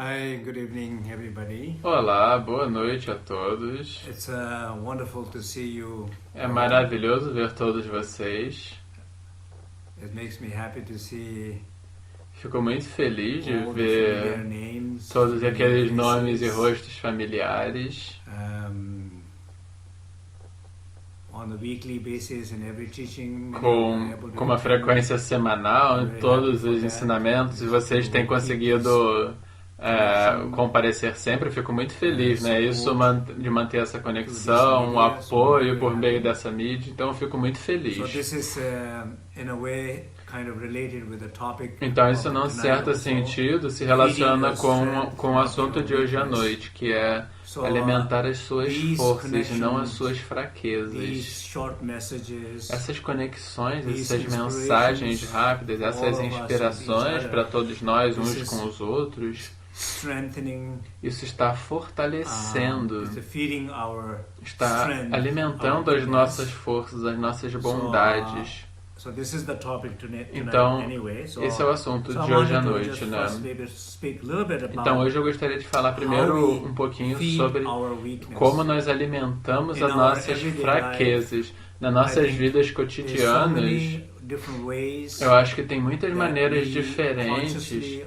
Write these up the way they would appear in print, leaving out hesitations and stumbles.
Hi, good evening, everybody. Olá, boa noite a todos. It's wonderful to see you. É maravilhoso ver todos vocês. It makes me happy to see Fico muito feliz de all the familiar ver names, todos aqueles faces, nomes e rostos familiares. On a weekly basis in every teaching. Com uma frequência semanal em todos os ensinamentos, e vocês têm conseguido comparecer sempre. Eu fico muito feliz, né? Isso de manter essa conexão, o apoio por meio dessa mídia. Então eu fico muito feliz. Então isso, num certo sentido, se relaciona com o assunto de hoje à noite, que é alimentar as suas forças e não as suas fraquezas. Essas conexões, essas mensagens rápidas, essas inspirações para todos nós, uns com os outros, isso está fortalecendo, está alimentando as nossas forças, as nossas bondades. Então, esse é o assunto de hoje à noite, né? Então, hoje eu gostaria de falar primeiro um pouquinho sobre como nós alimentamos as nossas fraquezas nas nossas vidas cotidianas. Eu acho que tem muitas maneiras diferentes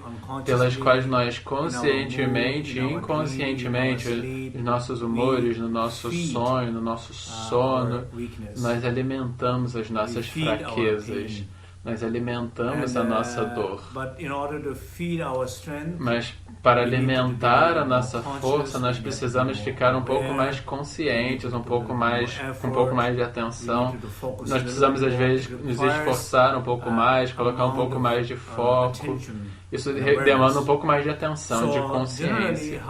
pelas quais nós conscientemente e inconscientemente, nos nossos humores, no nosso sonho, no nosso sono, nós alimentamos as nossas fraquezas, nós alimentamos a nossa dor. Mas para alimentar a nossa força, nós precisamos ficar um pouco mais conscientes, com um pouco mais de atenção. Nós precisamos, às vezes, nos esforçar um pouco mais, colocar um pouco mais de foco. Isso demanda um pouco mais de atenção, de consciência.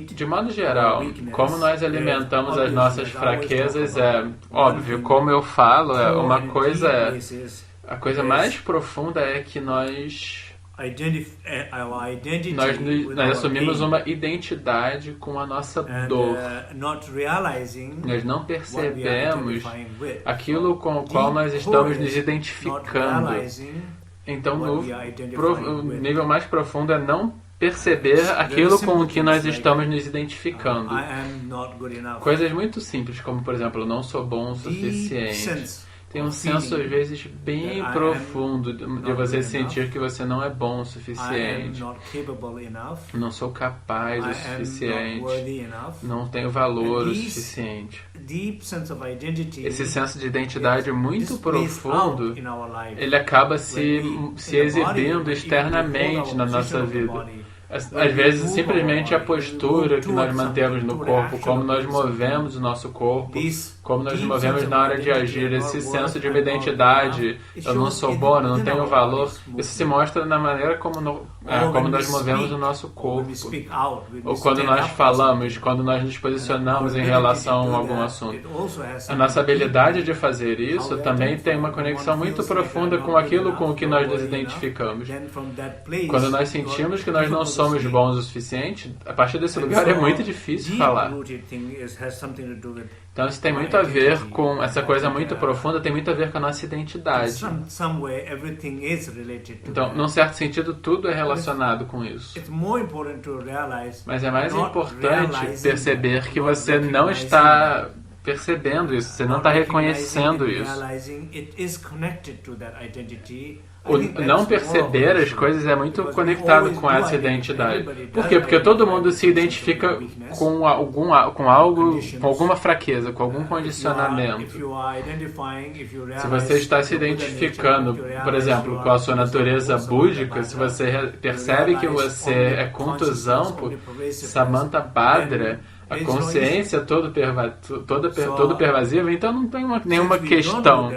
De modo geral, como nós alimentamos as nossas fraquezas é óbvio. Como eu falo, a coisa mais profunda é que nós assumimos uma identidade com a nossa dor. Nós não percebemos aquilo com o qual nós estamos nos identificando. Então, o nível mais profundo é não perceber aquilo com o que nós estamos nos identificando. Coisas muito simples, como, por exemplo, eu não sou bom o suficiente. Tem um senso, às vezes, bem profundo de você sentir que você não é bom o suficiente. Não sou capaz o suficiente. Não tenho valor o suficiente. Esse senso de identidade muito profundo, ele acaba se exibindo externamente na nossa vida. Às vezes, simplesmente a postura que nós mantemos no corpo, como nós movemos o nosso corpo, como nós nos movemos na hora de agir, esse senso de uma identidade, eu não sou bom, eu não tenho valor, isso se mostra na maneira como nós movemos o nosso corpo, ou quando nós falamos, quando nós nos posicionamos em relação a algum assunto. A nossa habilidade de fazer isso também tem uma conexão muito profunda com aquilo com o que nós nos identificamos. Quando nós sentimos que nós não somos bons o suficiente, a partir desse lugar é muito difícil falar. Então isso tem muito a ver com essa coisa muito profunda, tem muito a ver com a nossa identidade. Então, num certo sentido, tudo é relacionado com isso. Mas é mais importante perceber que você não está percebendo isso, você não está reconhecendo isso. O não perceber as coisas é muito conectado com essa identidade. Por quê? Porque todo mundo se identifica com alguma fraqueza, com algum condicionamento. Se você está se identificando, por exemplo, com a sua natureza búdica, se você percebe que você é contusão por Samantha Bhadra, a consciência toda pervasiva, então não tem nenhuma questão.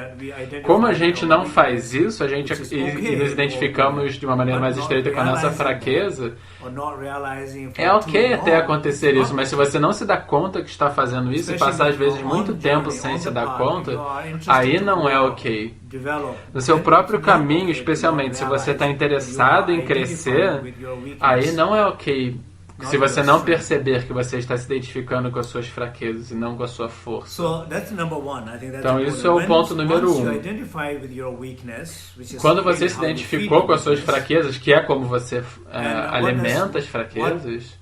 Como a gente não faz isso, e nos identificamos de uma maneira mais estreita com a nossa fraqueza, é ok até acontecer isso, mas se você não se dá conta que está fazendo isso e passar às vezes muito tempo sem se dar conta, aí não é ok. No seu próprio caminho, especialmente se você está interessado em crescer, aí não é ok Se você não perceber que você está se identificando com as suas fraquezas e não com a sua força. Então isso é o ponto número 1. Quando você se identificou com as suas fraquezas, que é como você alimenta as fraquezas,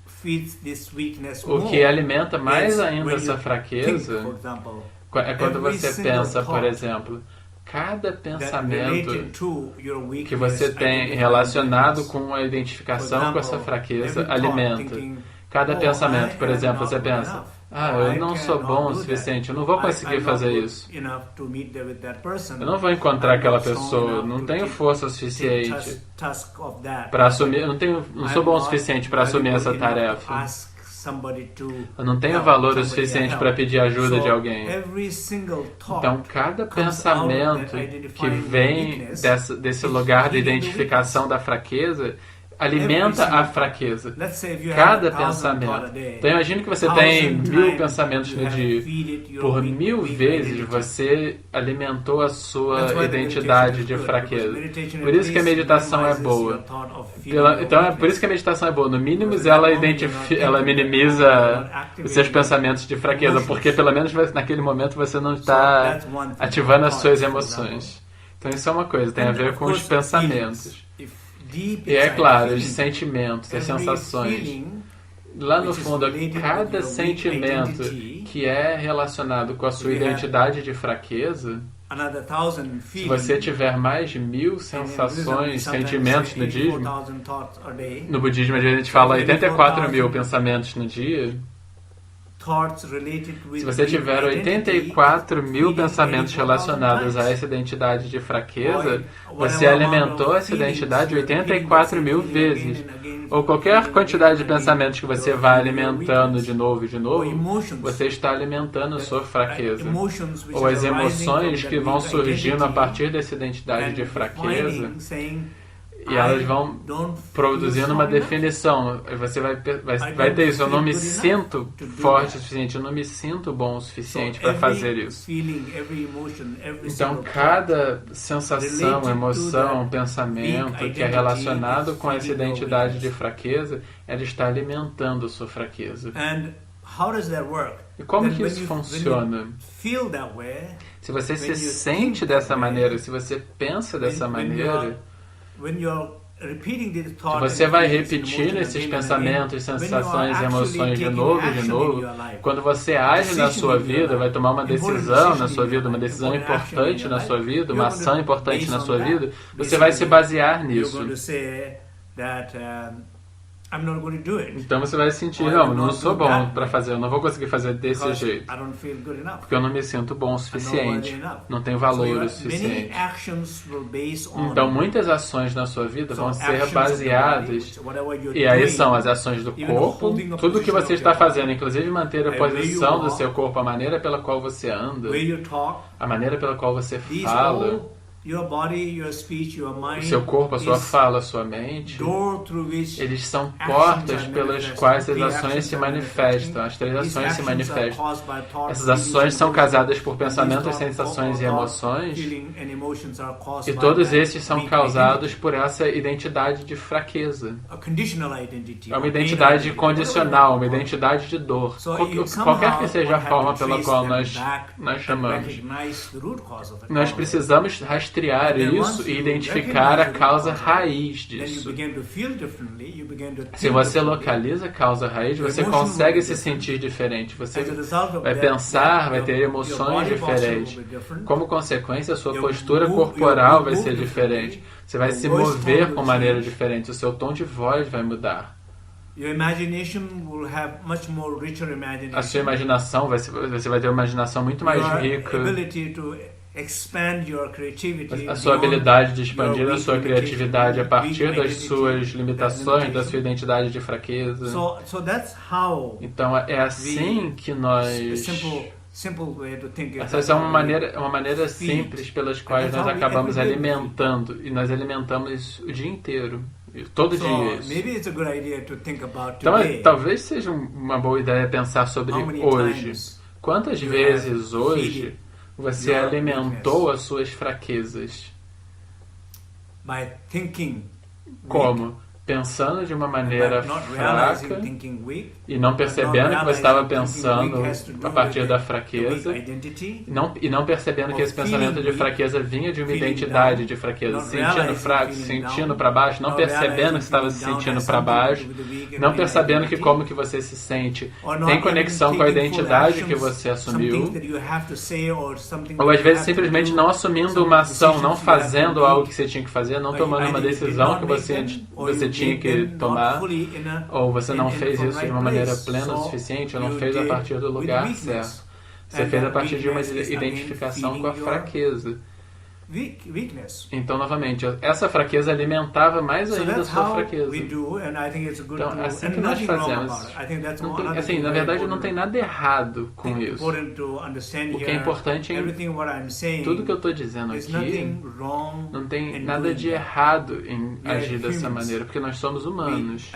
o que alimenta mais ainda essa fraqueza é quando você pensa, por exemplo, cada pensamento que você tem relacionado com a identificação com essa fraqueza alimenta. Cada pensamento, por exemplo, você pensa, eu não sou bom o suficiente, eu não vou conseguir fazer isso. Eu não vou encontrar aquela pessoa, não tenho força suficiente para assumir, não sou bom o suficiente para assumir essa tarefa. Eu não tenho valor o suficiente para pedir ajuda de alguém. Então, cada pensamento que vem desse lugar de identificação da fraqueza alimenta a fraqueza. Cada pensamento. Então, imagine que você tem 1000 pensamentos no dia. Por 1000 vezes você alimentou a sua identidade de fraqueza. Por isso que a meditação é boa. Então, é por isso que a meditação é boa. No mínimo, ela minimiza os seus pensamentos de fraqueza, porque pelo menos naquele momento você não está ativando as suas emoções. Então, isso é uma coisa, tem a ver com os pensamentos. E é claro, os sentimentos, as sensações. Lá no fundo, cada sentimento que é relacionado com a sua identidade de fraqueza, se você tiver mais de 1000 sensações, sentimentos no dia, no budismo a gente fala 84.000 pensamentos no dia. Se você tiver 84.000 pensamentos relacionados a essa identidade de fraqueza, você alimentou essa identidade 84.000 vezes. Ou qualquer quantidade de pensamentos que você vai alimentando de novo e de novo, você está alimentando a sua fraqueza. Ou as emoções que vão surgindo a partir dessa identidade de fraqueza, e elas vão produzindo uma definição. Você vai ter isso. Eu não me sinto forte o suficiente, eu não me sinto bom o suficiente para fazer isso. Então, cada sensação, emoção, pensamento que é relacionado com essa identidade de fraqueza, ela está alimentando a sua fraqueza. E como que isso funciona? Se você se sente dessa maneira, se você pensa dessa maneira, você vai repetindo esses pensamentos, sensações e emoções de novo e de novo. Quando você age na sua vida, vai tomar uma decisão na sua vida, uma decisão importante na sua vida, uma ação importante na sua vida, você vai se basear nisso. Então você vai sentir, não sou bom para fazer, eu não vou conseguir fazer desse jeito, porque eu não me sinto bom o suficiente, não tenho valor o suficiente. Então muitas ações na sua vida vão ser baseadas, e aí são as ações do corpo, tudo que você está fazendo, inclusive manter a posição do seu corpo, a maneira pela qual você anda, a maneira pela qual você fala, o seu corpo, a sua fala, a sua mente, eles são portas pelas quais as ações se manifestam, as 3 ações se manifestam. Essas ações são causadas por pensamentos, sensações e emoções, e todos esses são causados por essa identidade de fraqueza. É uma identidade condicional, uma identidade de dor. Qualquer que seja a forma pela qual nós chamamos. Nós precisamos rastrear isso e identificar a causa raiz disso. Se você localiza a causa raiz, você consegue se sentir diferente. Você vai pensar, vai ter emoções diferentes. Como consequência, a sua postura corporal vai ser diferente. Você vai se mover com maneira diferente. O seu tom de voz vai mudar. A sua imaginação, você vai ter uma imaginação muito mais rica. A sua habilidade de expandir a sua criatividade a partir das suas limitações, da sua identidade de fraqueza. Então é assim que nós... Essa é uma maneira simples pelas quais nós acabamos alimentando, e nós alimentamos o dia inteiro. Todo dia isso. Então talvez seja uma boa ideia pensar sobre hoje. Quantas vezes hoje você alimentou as suas fraquezas? Como? pensando de uma maneira fraca e não percebendo que você estava pensando a partir da fraqueza e não percebendo que esse pensamento de fraqueza vinha de uma identidade de fraqueza, se sentindo fraco, se sentindo para baixo, não percebendo que estava se sentindo para baixo, não percebendo que como que você se sente tem conexão com a identidade que você assumiu, ou às vezes simplesmente não assumindo uma ação, não fazendo algo que você tinha que fazer, não tomando uma decisão que você tinha que tomar, ou você não fez isso de uma maneira plena o suficiente, ou não fez a partir do lugar certo. Você fez a partir de uma identificação com a fraqueza. Então, novamente, essa fraqueza alimentava mais ainda a sua fraqueza. Então, é assim que nós fazemos. Assim, na verdade, não tem nada errado com isso. O que é importante é tudo que eu estou dizendo aqui, não tem nada de errado em agir dessa maneira, porque nós somos humanos.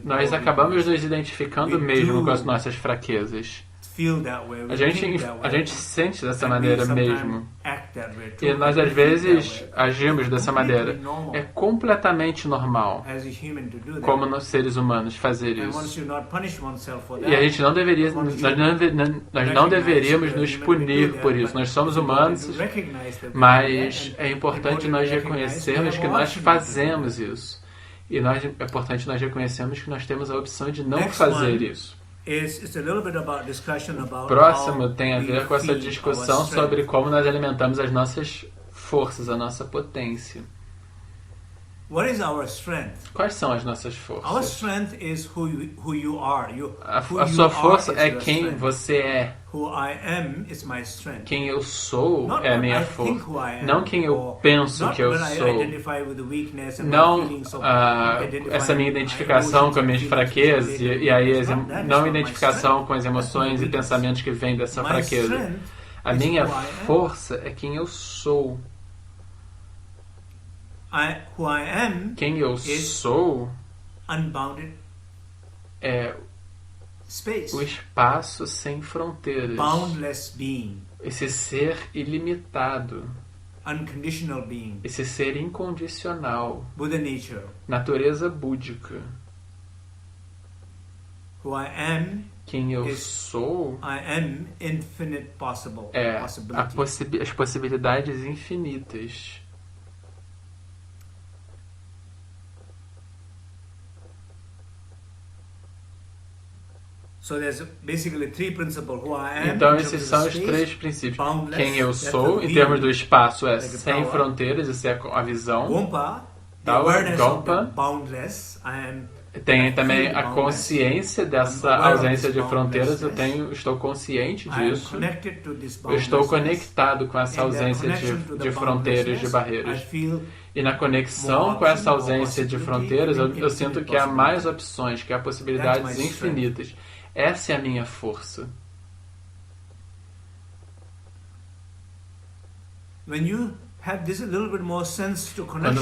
Nós acabamos nos identificando mesmo com as nossas fraquezas. A gente se sente dessa maneira mesmo. E nós, às vezes, agimos dessa maneira. É completamente normal, como nós seres humanos, fazer isso. E a gente não deveria, nós não deveríamos nos punir por isso. Nós somos humanos, mas é importante nós reconhecermos que nós fazemos isso. E é importante nós reconhecermos que nós temos a opção de não fazer isso. Próximo tem a ver com essa discussão sobre como nós alimentamos as nossas forças, a nossa potência. Quais são as nossas forças? A sua força é quem você é. Quem eu sou é a minha força. Não quem eu penso que eu sou. Não essa minha identificação com as minhas fraquezas e aí não identificação com as emoções e pensamentos que vêm dessa fraqueza. A minha força é quem eu sou. Quem eu sou é o espaço sem fronteiras. Esse ser ilimitado. Esse ser incondicional. Natureza búdica. Quem eu sou é as possibilidades infinitas. Então esses são os três princípios. Quem eu sou, em termos do espaço, é sem fronteiras, isso é a visão. Gompa. Tem também a consciência dessa ausência de fronteiras. Estou consciente disso. Eu estou conectado com essa ausência de fronteiras, de barreiras. E na conexão com essa ausência de fronteiras, eu sinto que há mais opções, que há possibilidades infinitas. Essa é a minha força. Quando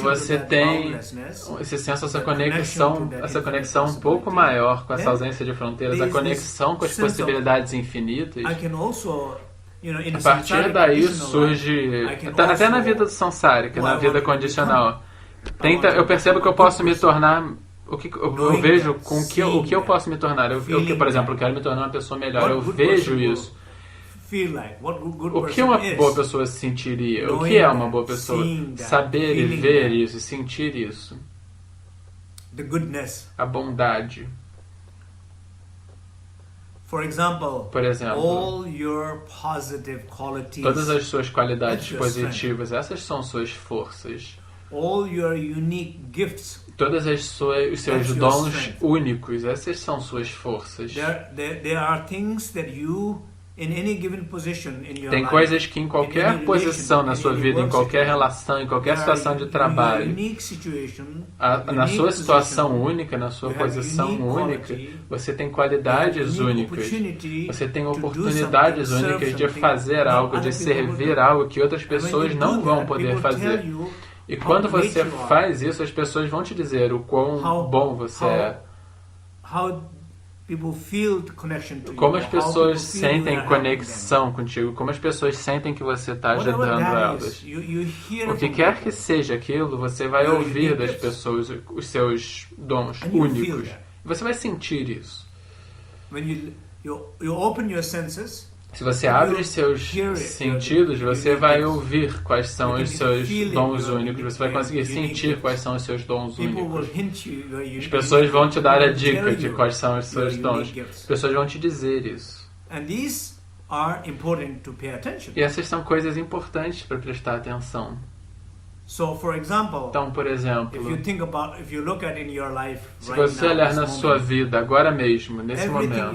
você tem esse senso, essa conexão um pouco maior com essa ausência de fronteiras, a conexão com as possibilidades infinitas, a partir daí surge, até na vida do samsárika, na vida condicional, eu percebo que eu posso me tornar. Eu vejo com o que eu posso me tornar. Por exemplo, eu quero me tornar uma pessoa melhor. Eu vejo isso. O que uma boa pessoa sentiria? O que é uma boa pessoa? Saber e ver isso, sentir isso. A bondade. Por exemplo, todas as suas qualidades positivas, essas são suas forças. Todos os seus dons únicos, essas são suas forças. Tem coisas que em qualquer posição na sua vida, em qualquer relação, em qualquer situação de trabalho, na sua situação única, na sua posição única, você tem qualidades únicas. Você tem oportunidades únicas de fazer algo, de servir algo que outras pessoas não vão poder fazer. E quando você faz isso, as pessoas vão te dizer o quão bom você é. Como as pessoas sentem conexão contigo, como as pessoas sentem que você está ajudando elas. O que quer que seja aquilo, você vai ouvir das pessoas os seus dons únicos. Você vai sentir isso. Se você abre os seus sentidos, você vai ouvir quais são os seus dons únicos. Você vai conseguir sentir quais são os seus dons únicos. As pessoas vão te dar a dica de quais são os seus dons. As pessoas vão te dizer isso. E essas são coisas importantes para prestar atenção. Então, por exemplo, se você olhar na sua vida agora mesmo, nesse momento,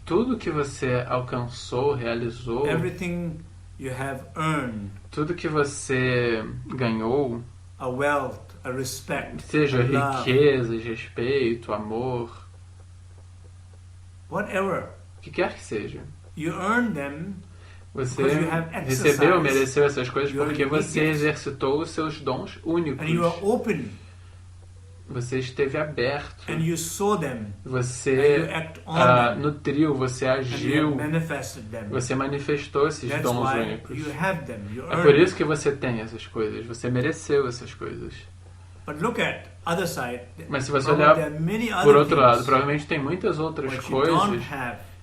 tudo que você alcançou, realizou, tudo que você ganhou, seja riquezas, respeito, amor, o que quer que seja, você recebeu, mereceu essas coisas porque você exercitou os seus dons únicos. Você esteve aberto. Você nutriu, você agiu. Você manifestou esses dons únicos. É por isso que você tem essas coisas. Você mereceu essas coisas. Mas se você olhar por outro lado, provavelmente tem muitas outras coisas.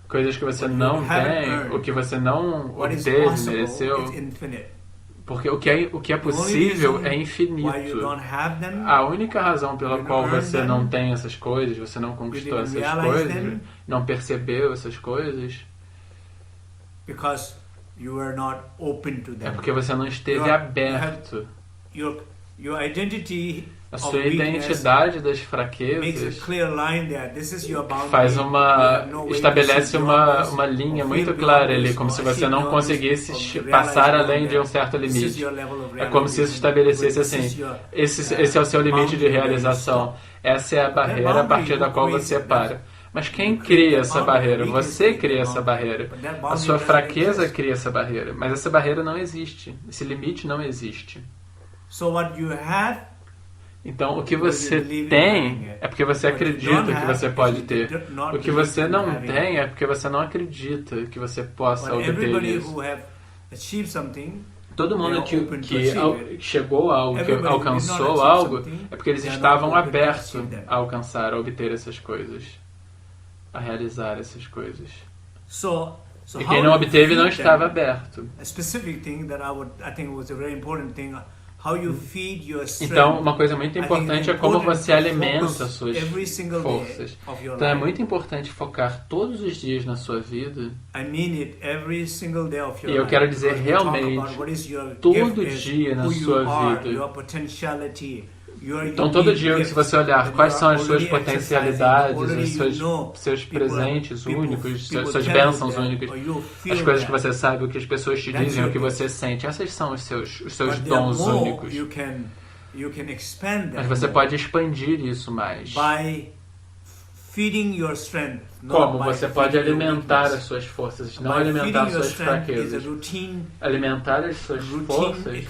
Coisas que você não tem, o que você não obteve, mereceu. Porque o que é possível é infinito. A única razão pela qual você não tem essas coisas, você não conquistou essas coisas, não percebeu essas coisas, é porque você não esteve aberto. A sua identidade das fraquezas estabelece uma linha muito clara ali, como se você não conseguisse passar além de um certo limite. É como se isso estabelecesse assim, esse é o seu limite de realização. Essa é a barreira a partir da qual você para. Mas quem cria essa barreira? Você cria essa barreira. A sua fraqueza cria essa barreira. Mas essa barreira não existe. Esse limite não existe. Então, o que você tem é porque você acredita que você pode ter. O que você não tem é porque você não acredita que você possa obter isso. Todo mundo que chegou a algo, que alcançou algo, é porque eles estavam abertos a alcançar, a obter essas coisas, a realizar essas coisas. E quem não obteve não estava aberto. Então, uma coisa muito importante é como você alimenta as suas forças. Então, é muito importante focar todos os dias na sua vida. E eu quero dizer realmente, todo dia na sua vida. Então, todo dia, se você olhar quais são as suas potencialidades, os seus presentes únicos, suas bênçãos únicas, as coisas que você sabe, o que as pessoas te dizem, o que você sente, essas são os seus dons únicos. Mas você pode expandir isso mais. Como você pode alimentar as suas forças, não alimentar as suas fraquezas. Alimentar as suas forças,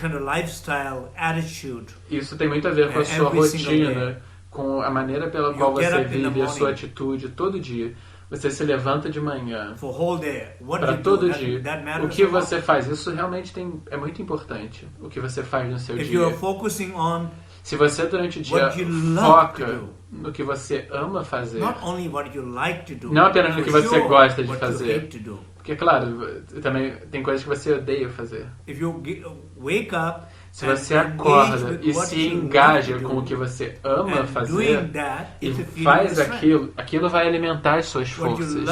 isso tem muito a ver com a sua rotina, com a maneira pela qual você vive, a sua atitude todo dia. Você se levanta de manhã para todo dia. O que você faz, isso realmente é muito importante. O que você faz no seu dia. Se você durante o dia foca no que você ama fazer, não apenas no que você gosta de fazer, porque, claro, também tem coisas que você odeia fazer. Se você acorda e se engaja com o que você ama fazer e faz aquilo vai alimentar as suas forças.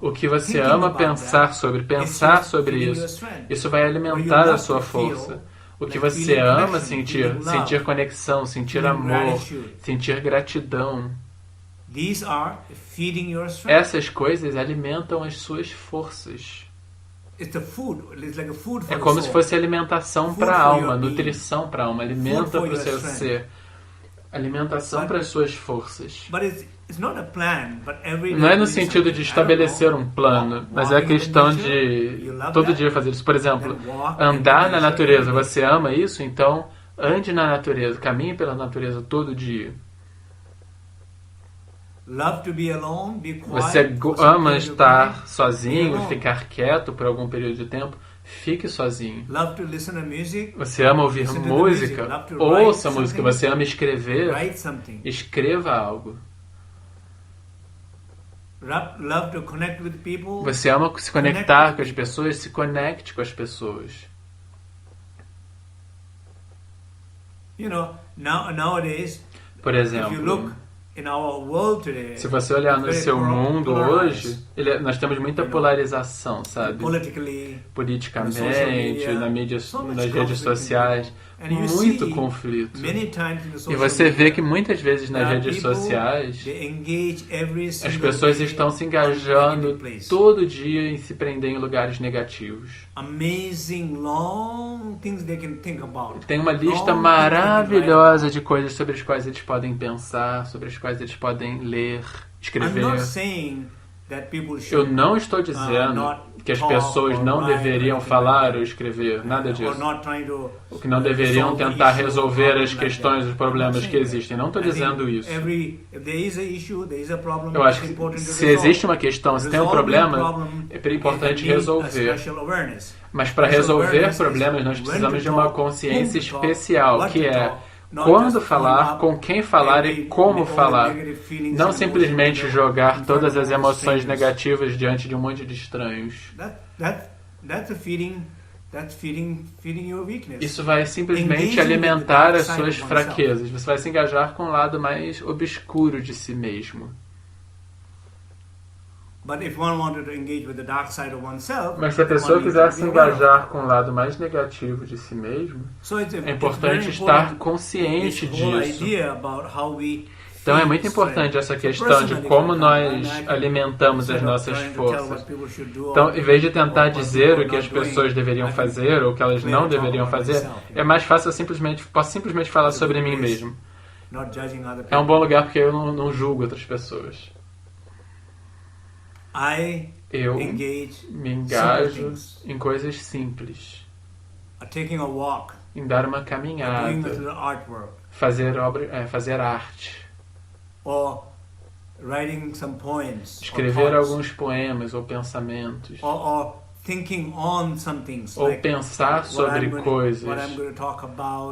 O que você ama pensar sobre isso vai alimentar a sua força. O que você ama sentir conexão, sentir amor, sentir gratidão. Essas coisas alimentam as suas forças. É como se fosse alimentação para a alma, nutrição para a alma, alimenta para o seu ser, alimentação para as suas forças. Não é no sentido de estabelecer um plano, mas é a questão de todo dia fazer isso. Por exemplo, andar na natureza. Você ama isso? Então ande na natureza, caminhe pela natureza todo dia. Você ama estar sozinho, ficar quieto por algum período de tempo, fique sozinho. Você ama ouvir música, ouça música. Você ama escrever, escreva algo. Você ama se conectar com as pessoas, se conecte com as pessoas. Por exemplo, se você olhar no seu mundo hoje, nós temos muita polarização, sabe? Politicamente, nas redes sociais, muito conflito. E você vê que muitas vezes nas redes sociais, as pessoas estão se engajando todo dia em se prender em lugares negativos. Tem uma lista maravilhosa de coisas sobre as quais eles podem pensar, sobre as quais eles podem ler, escrever. Eu não estou dizendo que as pessoas não deveriam falar ou escrever, nada disso. O que não deveriam tentar resolver as questões, os problemas que existem. Não estou dizendo isso. Eu acho que se existe uma questão, se tem um problema, é importante resolver. Mas para resolver problemas, nós precisamos de uma consciência especial, que é quando falar, com quem falar e como falar. Não simplesmente jogar todas as emoções negativas diante de um monte de estranhos. Isso vai simplesmente alimentar as suas fraquezas. Você vai se engajar com o lado mais obscuro de si mesmo. Mas se a pessoa quiser se engajar com o lado mais negativo de si mesmo, é importante estar consciente disso. Então é muito importante essa questão de como nós alimentamos as nossas forças. Então, em vez de tentar dizer o que as pessoas deveriam fazer ou o que elas não deveriam fazer, é mais fácil posso simplesmente falar sobre mim mesmo. É um bom lugar porque eu não julgo outras pessoas. Eu me engajo em coisas simples. Em dar uma caminhada. Fazer arte. Escrever alguns poemas ou pensamentos. Ou pensar sobre coisas.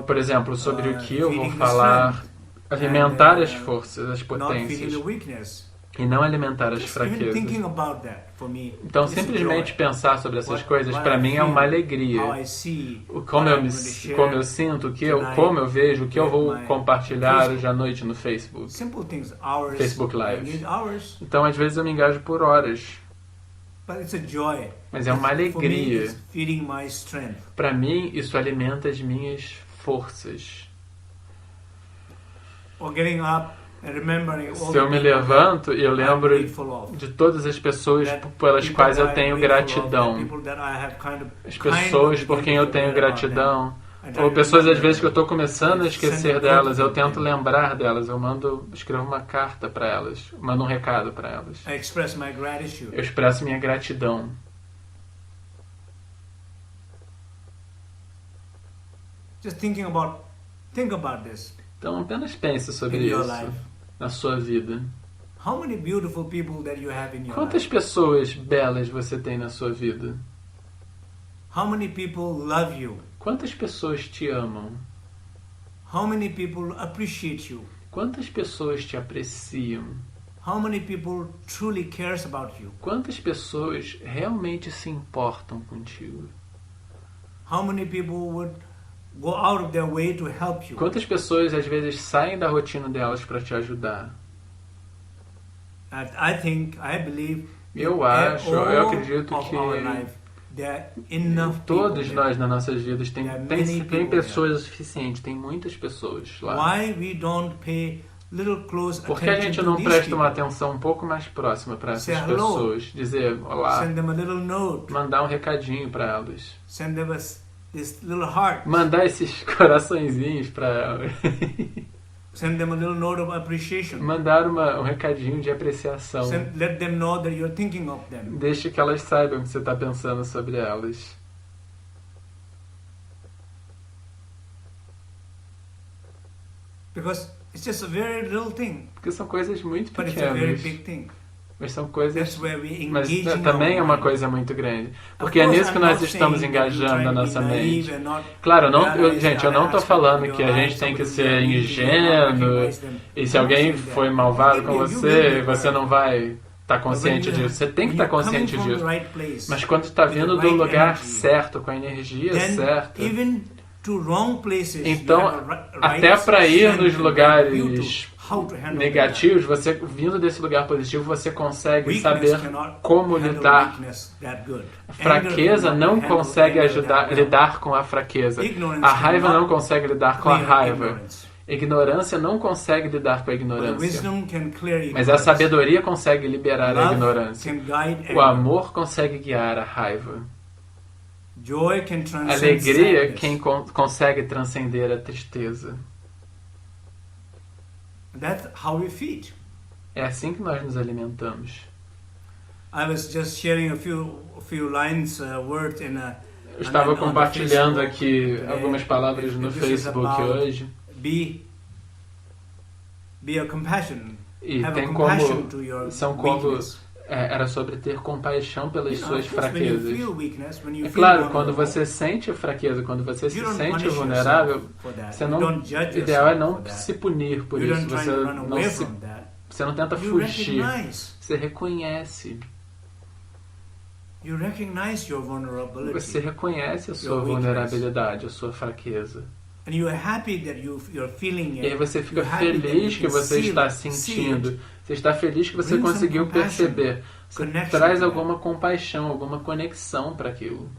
Por exemplo, sobre o que eu vou falar. Alimentar as forças, as potências. E não alimentar as fraquezas. Então, simplesmente pensar sobre essas coisas, para mim, é uma alegria. Como eu sinto, como eu vejo, o que eu vou compartilhar hoje à noite no Facebook. Facebook Live. Então, às vezes, eu me engajo por horas. Mas é uma alegria. Para mim, isso alimenta as minhas forças. Se eu me levanto e eu lembro de todas as pessoas pelas quais eu tenho gratidão, as pessoas por quem eu tenho gratidão, ou pessoas às vezes que eu estou começando a esquecer delas, eu tento lembrar delas, escrevo uma carta para elas, mando um recado para elas. Eu expresso minha gratidão. Think about this. Então apenas pense sobre isso na sua vida. Quantas pessoas belas você tem na sua vida? Quantas pessoas te amam? Quantas pessoas te apreciam? Quantas pessoas realmente se importam contigo? Quantas pessoas às vezes saem da rotina delas para te ajudar? Eu acredito que todos nós nas nossas vidas tem pessoas o suficiente, tem muitas pessoas lá. Por que a gente não presta uma atenção um pouco mais próxima para essas pessoas? Dizer olá, mandar um recadinho para elas. Mandar esses coraçõezinhos para elas. Mandar um recadinho de apreciação. Deixe que elas saibam que você está pensando sobre elas. It's just a very little thing. Porque são coisas muito But it's a very pequenas. big thing. Mas são coisas. That's where we Mas engage in também é our uma mind. coisa muito grande. Porque é Of course, nisso que I'm nós not estamos saying that you engajando try a to be nossa naive mente. and not Claro, realize gente, eu não estou other falando aspects que of a your gente life, tem que somebody ser who's ingênuo. recognize them. E se I'm not alguém saying foi that. malvado You com will be você, aware. você não vai estar consciente But when you- disso. Você tem que when estar you're coming consciente from the disso. right place, Mas quando está with the vindo do right lugar energy, certo, com a energia then certa, even to wrong places, então, you have a right até para ir strength nos and lugares how to handle negativos, você vindo desse lugar positivo, você consegue Weakness saber cannot como handle lidar. weakness that good. Fraqueza Anger não cannot handle consegue anger that well. lidar com a fraqueza. Ignorance A raiva cannot não consegue lidar com a clear raiva. ignorance. Ignorância não consegue lidar com a But ignorância. wisdom can clear Mas ignorance. a sabedoria consegue liberar a Love ignorância. can guide O anger. amor consegue guiar a raiva. Joy can transcend Alegria sadness. quem consegue transcender a tristeza. That's how we feed. É assim que nós nos alimentamos. I was just sharing a few lines, words in a. Eu estava on the compartilhando Facebook aqui today. algumas palavras no This is Facebook about hoje. Be a compassion. E Have tem a compassion como, to your são como, weakness. era sobre ter compaixão pelas You know, suas of course, when you fraquezas. feel weakness, when you É feel claro, quando vulnerable, você sente fraqueza, quando você you se don't sente punish vulnerável, yourself for that. você You não, don't judge o ideal é yourself não for that. se punir por You isso. don't try Você to run não, away se, from that. você não tenta You fugir. recognize. Você reconhece. You recognize your vulnerability. Você reconhece a sua Your weakness. vulnerabilidade, a sua fraqueza. And you are happy that you're feeling it. E aí você fica You're happy that feliz you que can você see está it, see sentindo. it. Você está feliz que você Bring some conseguiu compassion, perceber. Você connection traz to alguma compaixão, alguma conexão para aquilo.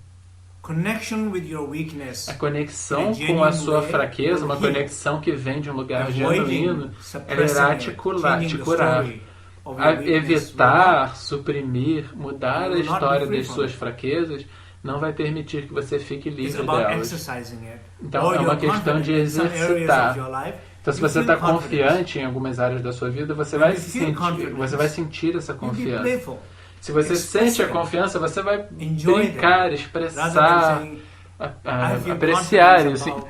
Connection with your weakness. A conexão In a com a genuine sua way fraqueza, uma will heal. conexão que vem de um lugar Avoiding genuíno, ela suppressing irá it, te changing te the curar. story of A your weakness will evitar, suprimir, mudar You a will not be história free das from suas it. fraquezas não vai permitir que você fique not. It's livre about delas. exercising it. Então Or é uma you're questão de confident in some areas exercitar. of your life. Então se You você feel está confidence. confiante em algumas áreas da sua vida, você When vai you se feel sentir, confidence, você vai sentir essa You'll be confiança. playful. Se você express sente a it. confiança, você vai Enjoy brincar, them. Rather than expressar, saying, I feel apreciar confident isso. about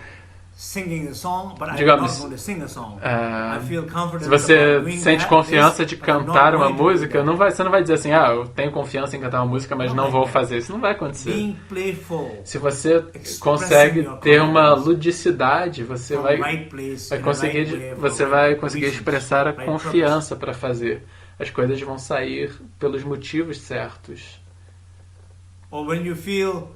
singing a song, but I'm Digamos, not going to sing a song. Ah, I feel confident se você about doing sente that, confiança this, de but I'm not cantar uma going to do música, that. você não vai dizer assim, eu tenho confiança em cantar uma música, mas Not não like vou that. fazer. Isso não vai acontecer. Being playful, Se você expressing consegue your ter uma confidence ludicidade, você from vai, right place, vai in the right conseguir, way, for você right vai conseguir reasons, expressar a right confiança para fazer. As coisas vão sair pelos motivos certos. purpose. Or when you feel,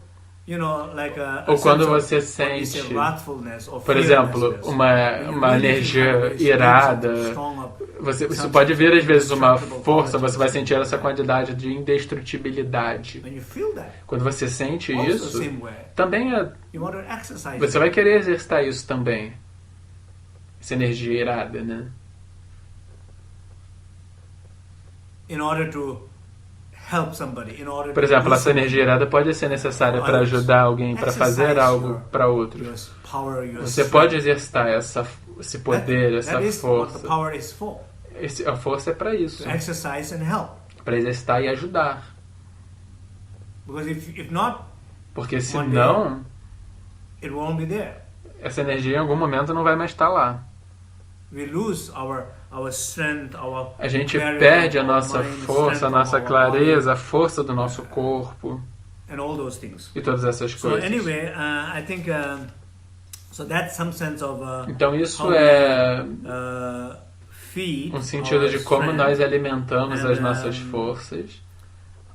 like a Ou quando sense of, você what we say, sente, wrathfulness or por exemplo, fearlessness. uma When you really energia feel like irada, something strong up, você something pode ver às vezes uma indestructible força, quality. você vai sentir essa quantidade de indestrutibilidade. When you feel that, Quando você sente also isso, the same way, também you want to exercise você it. vai querer exercitar isso também. Essa energia irada, né? In order to help somebody, in order Por to exemplo, do essa energia irada pode ser necessária para ajudar alguém, para fazer algo para outro. your power, your Você strength. pode exercitar esse poder, essa that is what the força. power is for. A força é para isso, To exercise and help. para exercitar e ajudar. Because if not, Porque senão, it won't be there. essa energia em algum momento não vai mais estar lá. We lose our strength, our A gente clarity, perde a our nossa mind, força, a strength nossa of our clareza, a força do nosso corpo body, and all those things. e todas essas So coisas. anyway, I think so that's some sense of Então isso how é feed um sentido our de como strength. nós alimentamos as And, nossas forças.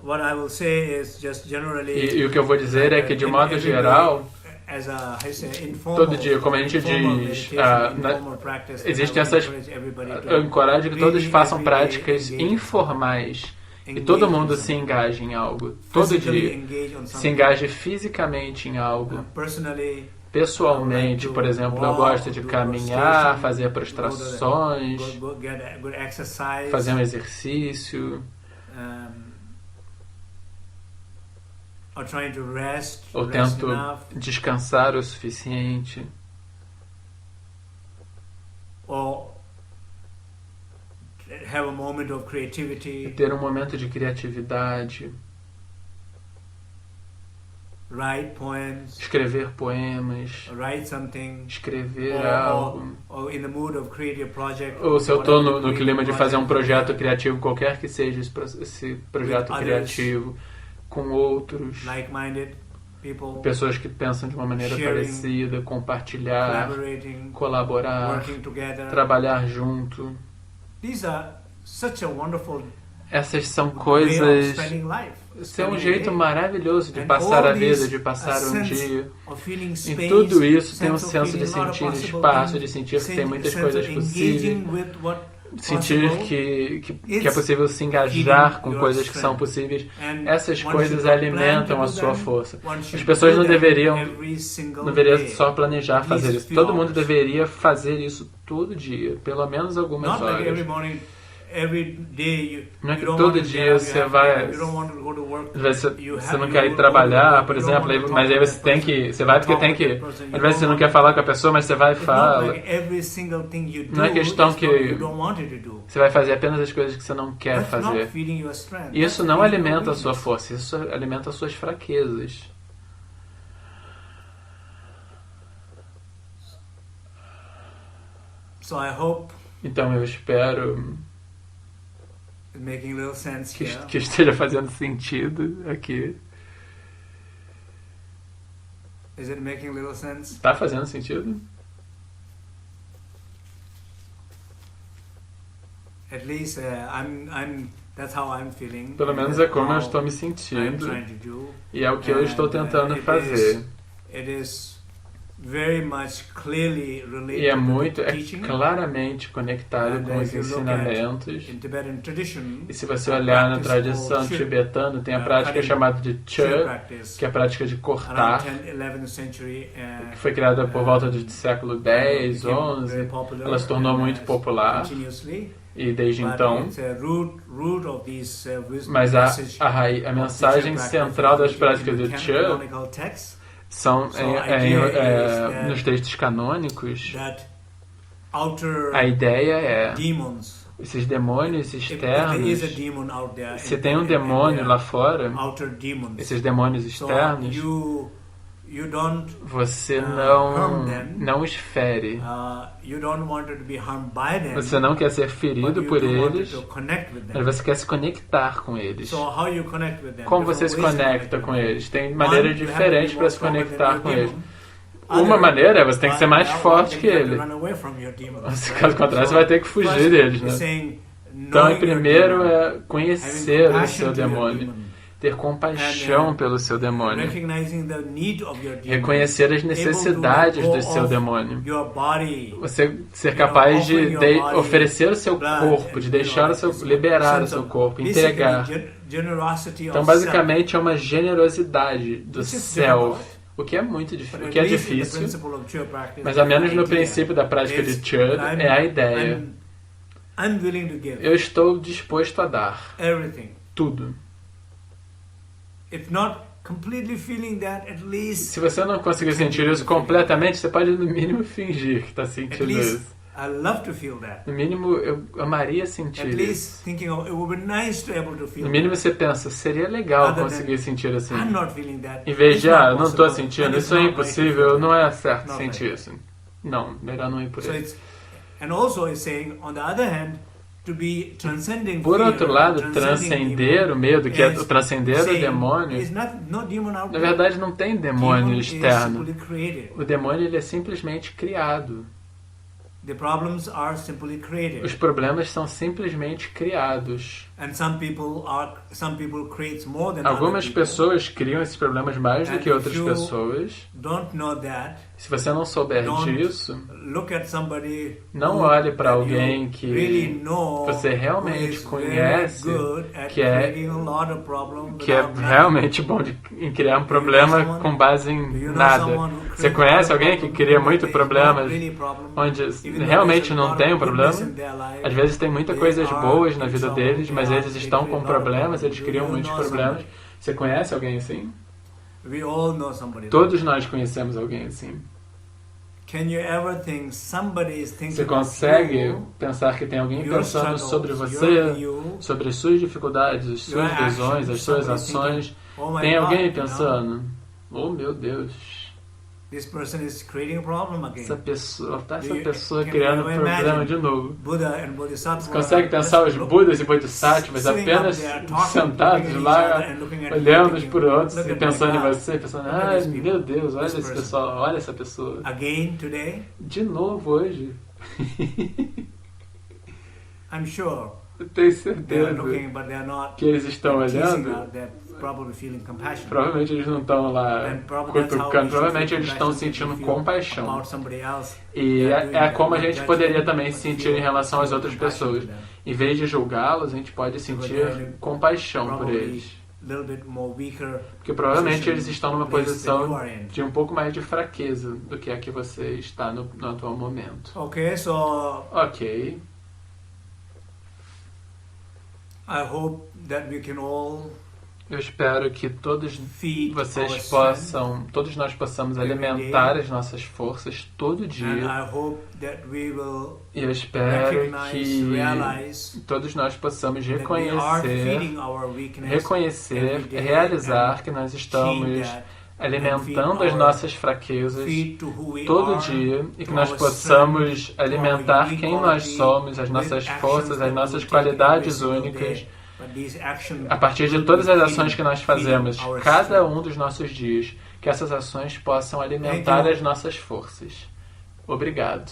What I will say is just generally. E o que eu vou dizer é que, de modo geral, as a, how you say, informal, todo dia, como a gente informal diz, meditation, informal practice, existem I will essas. encourage everybody to Eu encorajo que todos really façam every day práticas engage informais e engage todo in mundo something. se engaje em algo. Todo Physically dia. engage on Se something. engaje fisicamente em algo. Personally, Pessoalmente, por exemplo, eu gosto de caminhar, fazer prostrações, get a good exercise, fazer um exercício, or trying to rest ou rest tento enough, descansar o suficiente, or have a moment of e creativity, ter um momento de criatividade, escrever poemas, escrever algo. Ou se eu estou no clima de fazer um projeto criativo, qualquer que seja esse projeto criativo, com outros, pessoas que pensam de uma maneira parecida, compartilhar, colaborar, trabalhar junto. Essas são coisas... Esse é um jeito maravilhoso de passar a vida, de passar um dia. E tudo isso tem um senso de sentir espaço, de sentir que tem muitas coisas possíveis, sentir que é possível se engajar com coisas que são possíveis. Essas coisas alimentam a sua força. As pessoas não deveriam só planejar fazer isso. Todo mundo deveria fazer isso todo dia, pelo menos algumas horas. Não é que todo dia você vai... Você não quer ir trabalhar, por exemplo, mas aí você tem que... Você vai porque tem que... Às vezes você não quer falar com a pessoa, mas você vai e fala. Não é questão que você vai fazer apenas as coisas que você não quer fazer. Isso não alimenta a sua força, isso alimenta as suas fraquezas. Então eu espero que esteja fazendo sentido aqui. Está fazendo sentido? Pelo menos é como eu estou me sentindo e é o que eu estou tentando fazer. E é claramente conectado com os ensinamentos. E se você olhar na tradição tibetana, tem a prática chamada de Chö, que é a prática de cortar, que foi criada por volta do século X, XI. Ela se tornou muito popular. E desde então, mas a mensagem central das práticas de Chö são nos textos canônicos. A ideia é esses demônios externos. Se tem um demônio lá fora, esses demônios externos, você não os fere. Você não quer ser ferido por eles, mas você quer se conectar com eles. Como você se conecta com eles? Tem maneiras diferentes para se conectar com eles. Uma maneira é você tem que ser mais forte que ele. Caso contrário, você vai ter que fugir deles, né? Então, primeiro é conhecer o seu demônio. Ter compaixão pelo seu demônio. Reconhecer as necessidades do seu demônio. Você ser capaz de oferecer o seu corpo, de liberar o seu corpo, entregar. Então, basicamente, é uma generosidade do self. O que é muito difícil, o que é difícil, mas ao menos no princípio da prática de Chö é a ideia. Eu estou disposto a dar tudo. Se você não conseguir sentir isso completamente, você pode no mínimo fingir que está sentindo isso. No mínimo, eu amaria sentir isso. No mínimo, você pensa, seria legal conseguir sentir assim. Em vez de, eu não estou sentindo, isso é impossível, não é certo sentir isso. Não, melhor não ir por isso. Por outro lado, transcender o medo, que é transcender o demônio, na verdade não tem demônio externo. O demônio ele é simplesmente criado. Os problemas são simplesmente criados. Algumas pessoas criam esses problemas mais do que outras pessoas. Se você não souber disso, não olhe para alguém que você realmente conhece, que é realmente bom em criar um problema com base em nada. Você conhece alguém que cria muito problemas, onde realmente não tem um problema? Às vezes tem muitas coisas boas na vida deles, mas eles estão com problemas, eles criam muitos problemas. Você conhece alguém assim? Todos nós conhecemos alguém assim. Você consegue pensar que tem alguém pensando sobre você, sobre as suas dificuldades, as suas visões, as suas ações? Tem alguém pensando? Oh, meu Deus. This person is creating a problem again. Essa pessoa criando um problema de novo. Buddha and Bodhisattva. Você consegue pensar os Budas e Bodhisattvas apenas sentados lá, olhando uns por outros e pensando em você, pensando, ai meu Deus, olha esse pessoal, olha essa pessoa. Again today. De novo hoje. I'm sure. Eu tenho certeza que eles estão olhando. Provavelmente eles não estão lá cutucando, provavelmente eles estão sentindo compaixão. E é como a gente poderia também sentir em relação às outras pessoas. Em vez de julgá-los, a gente pode sentir compaixão por eles. Porque provavelmente eles estão numa posição de um pouco mais de fraqueza do que a que você está no atual momento. Ok. Eu espero que todos nós possamos alimentar as nossas forças todo dia. E eu espero que todos nós possamos reconhecer, realizar que nós estamos alimentando as nossas fraquezas todo dia e que nós possamos alimentar quem nós somos, as nossas forças, as nossas qualidades únicas, a partir de todas as ações que nós fazemos, cada um dos nossos dias, que essas ações possam alimentar as nossas forças. Obrigado.